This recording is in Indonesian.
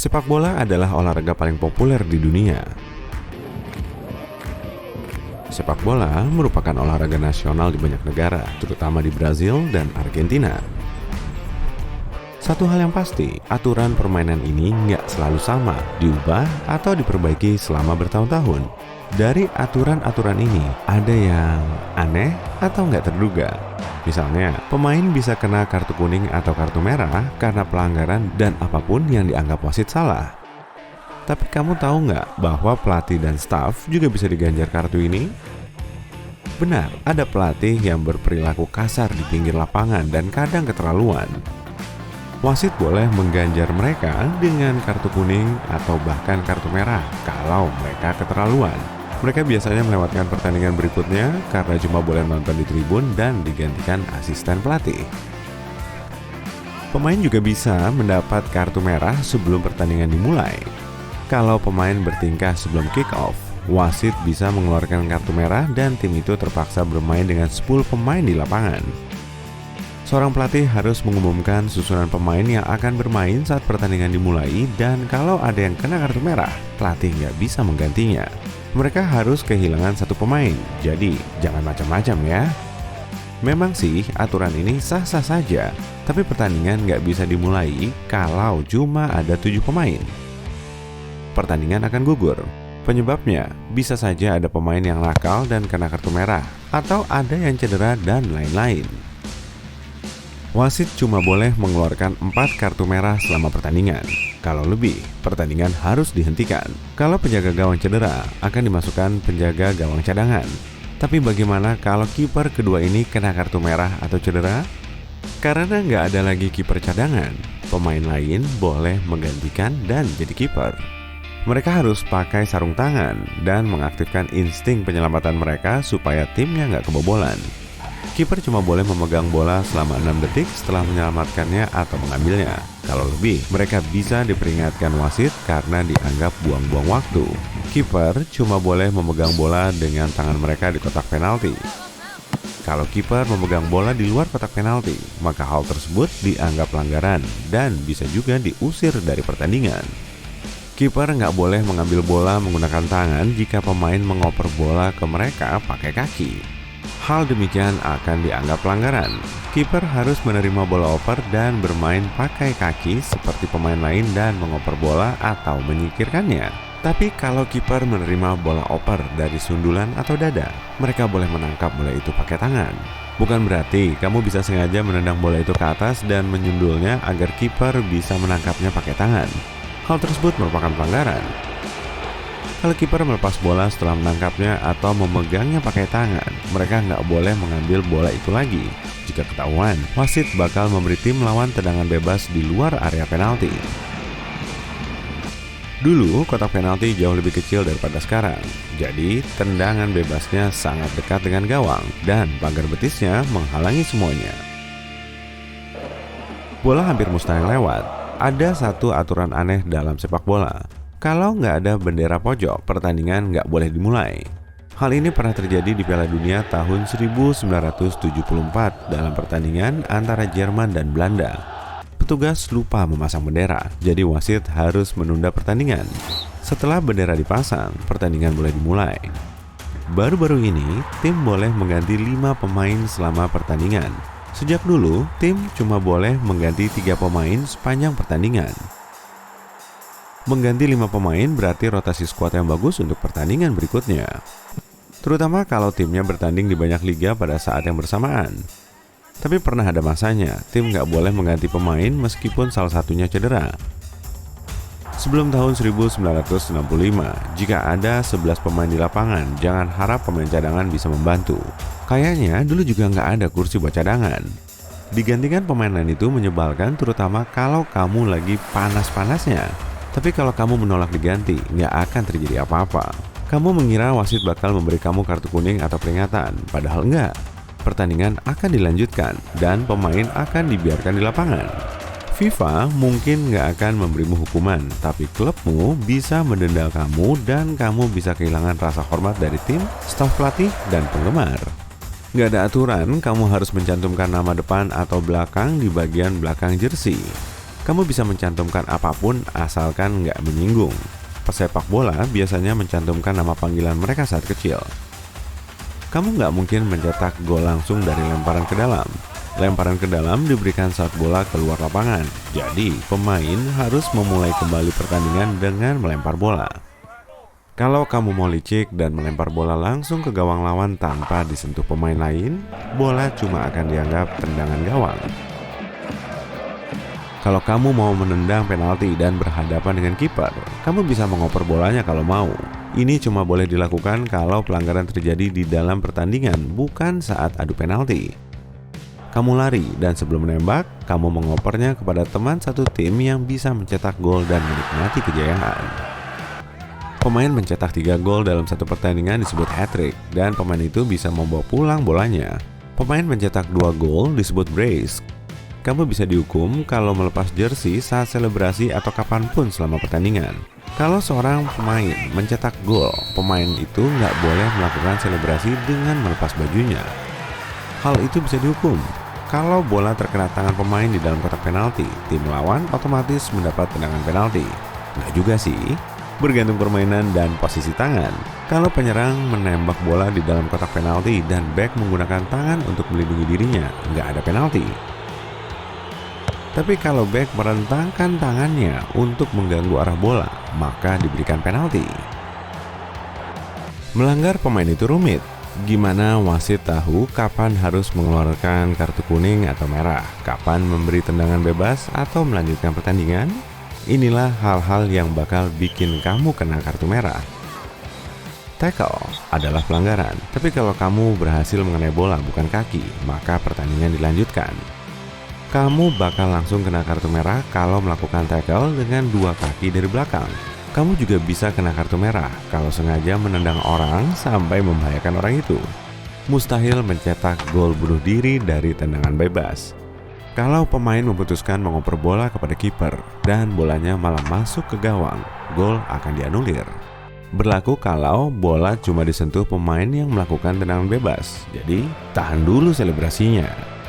Sepak bola adalah olahraga paling populer di dunia. Sepak bola merupakan olahraga nasional di banyak negara, terutama di Brazil dan Argentina. Satu hal yang pasti, aturan permainan ini nggak selalu sama, diubah atau diperbaiki selama bertahun-tahun. Dari aturan-aturan ini, ada yang aneh atau nggak terduga. Misalnya, pemain bisa kena kartu kuning atau kartu merah karena pelanggaran dan apapun yang dianggap wasit salah. Tapi kamu tahu nggak bahwa pelatih dan staf juga bisa diganjar kartu ini? Benar, ada pelatih yang berperilaku kasar di pinggir lapangan dan kadang keterlaluan. Wasit boleh mengganjar mereka dengan kartu kuning atau bahkan kartu merah kalau mereka keterlaluan. Mereka biasanya melewatkan pertandingan berikutnya karena cuma boleh nonton di tribun dan digantikan asisten pelatih. Pemain juga bisa mendapat kartu merah sebelum pertandingan dimulai. Kalau pemain bertingkah sebelum kick-off, wasit bisa mengeluarkan kartu merah dan tim itu terpaksa bermain dengan 10 pemain di lapangan. Seorang pelatih harus mengumumkan susunan pemain yang akan bermain saat pertandingan dimulai dan kalau ada yang kena kartu merah, pelatih nggak bisa menggantinya. Mereka harus kehilangan satu pemain, jadi jangan macam-macam ya. Memang sih aturan ini sah-sah saja, tapi pertandingan nggak bisa dimulai kalau cuma ada 7 pemain. Pertandingan akan gugur. Penyebabnya bisa saja ada pemain yang nakal dan kena kartu merah, atau ada yang cedera dan lain-lain. Wasit cuma boleh mengeluarkan 4 kartu merah selama pertandingan. Kalau lebih, pertandingan harus dihentikan. Kalau penjaga gawang cedera, akan dimasukkan penjaga gawang cadangan. Tapi bagaimana kalau kiper kedua ini kena kartu merah atau cedera? Karena nggak ada lagi kiper cadangan, pemain lain boleh menggantikan dan jadi kiper. Mereka harus pakai sarung tangan dan mengaktifkan insting penyelamatan mereka supaya timnya nggak kebobolan. Kiper cuma boleh memegang bola selama 6 detik setelah menyelamatkannya atau mengambilnya. Kalau lebih, mereka bisa diperingatkan wasit karena dianggap buang-buang waktu. Kiper cuma boleh memegang bola dengan tangan mereka di kotak penalti. Kalau kiper memegang bola di luar kotak penalti, maka hal tersebut dianggap pelanggaran dan bisa juga diusir dari pertandingan. Kiper nggak boleh mengambil bola menggunakan tangan jika pemain mengoper bola ke mereka pakai kaki. Hal demikian akan dianggap pelanggaran. Kiper harus menerima bola oper dan bermain pakai kaki seperti pemain lain dan mengoper bola atau menyingkirkannya. Tapi kalau kiper menerima bola oper dari sundulan atau dada, mereka boleh menangkap bola itu pakai tangan. Bukan berarti kamu bisa sengaja menendang bola itu ke atas dan menyundulnya agar kiper bisa menangkapnya pakai tangan. Hal tersebut merupakan pelanggaran. Kalau kiper melepas bola setelah menangkapnya atau memegangnya pakai tangan, mereka nggak boleh mengambil bola itu lagi. Jika ketahuan, wasit bakal memberi tim lawan tendangan bebas di luar area penalti. Dulu, kotak penalti jauh lebih kecil daripada sekarang. Jadi, tendangan bebasnya sangat dekat dengan gawang dan pagar betisnya menghalangi semuanya. Bola hampir mustahil lewat. Ada satu aturan aneh dalam sepak bola. Kalau nggak ada bendera pojok, pertandingan nggak boleh dimulai. Hal ini pernah terjadi di Piala Dunia tahun 1974 dalam pertandingan antara Jerman dan Belanda. Petugas lupa memasang bendera, jadi wasit harus menunda pertandingan. Setelah bendera dipasang, pertandingan boleh dimulai. Baru-baru ini, tim boleh mengganti 5 pemain selama pertandingan. Sejak dulu, tim cuma boleh mengganti 3 pemain sepanjang pertandingan. Mengganti 5 pemain berarti rotasi skuad yang bagus untuk pertandingan berikutnya. Terutama kalau timnya bertanding di banyak liga pada saat yang bersamaan. Tapi pernah ada masanya, tim nggak boleh mengganti pemain meskipun salah satunya cedera. Sebelum tahun 1965, jika ada 11 pemain di lapangan, jangan harap pemain cadangan bisa membantu. Kayaknya dulu juga nggak ada kursi buat cadangan. Digantikan pemain lain itu menyebalkan terutama kalau kamu lagi panas-panasnya. Tapi kalau kamu menolak diganti, nggak akan terjadi apa-apa. Kamu mengira wasit bakal memberi kamu kartu kuning atau peringatan, padahal enggak. Pertandingan akan dilanjutkan dan pemain akan dibiarkan di lapangan. FIFA mungkin nggak akan memberimu hukuman, tapi klubmu bisa mendenda kamu dan kamu bisa kehilangan rasa hormat dari tim, staf pelatih, dan penggemar. Nggak ada aturan kamu harus mencantumkan nama depan atau belakang di bagian belakang jersey. Kamu bisa mencantumkan apapun asalkan nggak menyinggung. Pesepak bola biasanya mencantumkan nama panggilan mereka saat kecil. Kamu nggak mungkin mencetak gol langsung dari lemparan ke dalam. Lemparan ke dalam diberikan saat bola keluar lapangan. Jadi, pemain harus memulai kembali pertandingan dengan melempar bola. Kalau kamu mau licik dan melempar bola langsung ke gawang lawan tanpa disentuh pemain lain, bola cuma akan dianggap tendangan gawang. Kalau kamu mau menendang penalti dan berhadapan dengan kiper, kamu bisa mengoper bolanya kalau mau. Ini cuma boleh dilakukan kalau pelanggaran terjadi di dalam pertandingan, bukan saat adu penalti. Kamu lari dan sebelum menembak, kamu mengopernya kepada teman satu tim yang bisa mencetak gol dan menikmati kejayaan. Pemain mencetak 3 gol dalam satu pertandingan disebut hat-trick, dan pemain itu bisa membawa pulang bolanya. Pemain mencetak 2 gol disebut brace. Kamu bisa dihukum kalau melepas jersey saat selebrasi atau kapanpun selama pertandingan. Kalau seorang pemain mencetak gol, pemain itu nggak boleh melakukan selebrasi dengan melepas bajunya. Hal itu bisa dihukum. Kalau bola terkena tangan pemain di dalam kotak penalti, tim lawan otomatis mendapat tendangan penalti. Nggak juga sih, bergantung permainan dan posisi tangan. Kalau penyerang menembak bola di dalam kotak penalti dan bek menggunakan tangan untuk melindungi dirinya, nggak ada penalti. Tapi kalau bek merentangkan tangannya untuk mengganggu arah bola, maka diberikan penalti. Melanggar pemain itu rumit. Gimana wasit tahu kapan harus mengeluarkan kartu kuning atau merah, kapan memberi tendangan bebas atau melanjutkan pertandingan? Inilah hal-hal yang bakal bikin kamu kena kartu merah. Tackle adalah pelanggaran, tapi kalau kamu berhasil mengenai bola bukan kaki, maka pertandingan dilanjutkan. Kamu bakal langsung kena kartu merah kalau melakukan tackle dengan 2 kaki dari belakang. Kamu juga bisa kena kartu merah kalau sengaja menendang orang sampai membahayakan orang itu. Mustahil mencetak gol bunuh diri dari tendangan bebas. Kalau pemain memutuskan mengoper bola kepada kiper dan bolanya malah masuk ke gawang, gol akan dianulir. Berlaku kalau bola cuma disentuh pemain yang melakukan tendangan bebas. Jadi, tahan dulu selebrasinya.